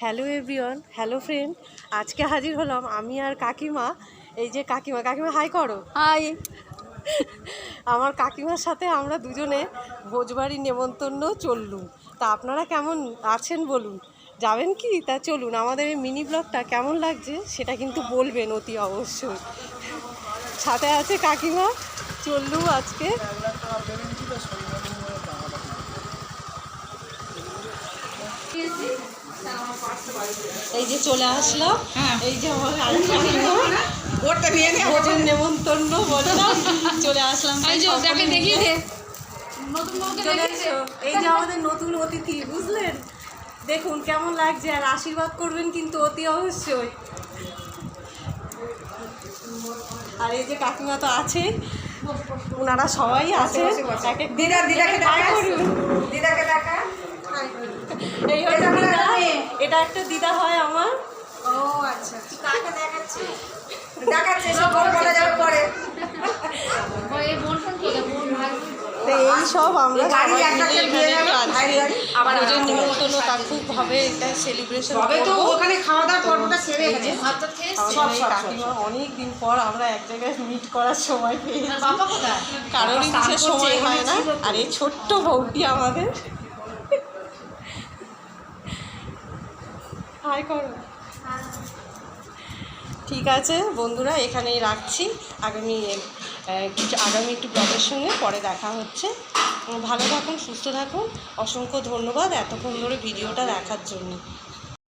Hello everyone, hello friend. আজকে হাজির হলাম আমি আর কাকিমা। এই যে কাকিমা, কাকিমা হাই করো। হাই। আমার কাকিমার সাথে আমরা দুজনে ভোজবাড়ির নেমন্তন্ন চললুম। তা আপনারা কেমন আছেন বলুন, যাবেন কি? তা চলুন, আমাদের এই মিনি ব্লগটা কেমন লাগছে সেটা কিন্তু বলবেন অতি অবশ্যই। সাথে আছে কাকিমা। চললুম আজকে। এই যে চলে আসলাম। এই যে আমার ভোজের নেমন্তন্ন বললাম, চলে আসলাম। এই যে আমাদের নতুন অতিথি, বুঝলেন? দেখুন কেমন লাগছে, আর আশীর্বাদ করবেন কিন্তু অতি অবশ্যই। আর এই যে কাকিমা তো আছে, ওনারা সবাই আছে। এই হচ্ছে দিদা, এটা একটা দিদা হয় আমার। ও আচ্ছা, কাকে দেখাচ্ছে? এই সব আমরা ভোজের নিমন্ত্রণটা খুবভাবে এটা সেলিব্রেশন ওখানে খাওয়া দাওয়ার পর্বটা সেরে গেছে। কাকিমা অনেক দিন পর আমরা এক জায়গায় মিট করার সময় পেয়েছি, কারোরই বিশেষ সময় হয় না। আর এই ছোট্ট বউটি আমাদের হাই করো। ঠিক আছে বন্ধুরা, এখানেই রাখছি। আগামী একটু ব্লগের সঙ্গে পরে দেখা হচ্ছে। ভালো থাকুন, সুস্থ থাকুন। অসংখ্য ধন্যবাদ এতক্ষণ ধরে ভিডিওটা দেখার জন্য।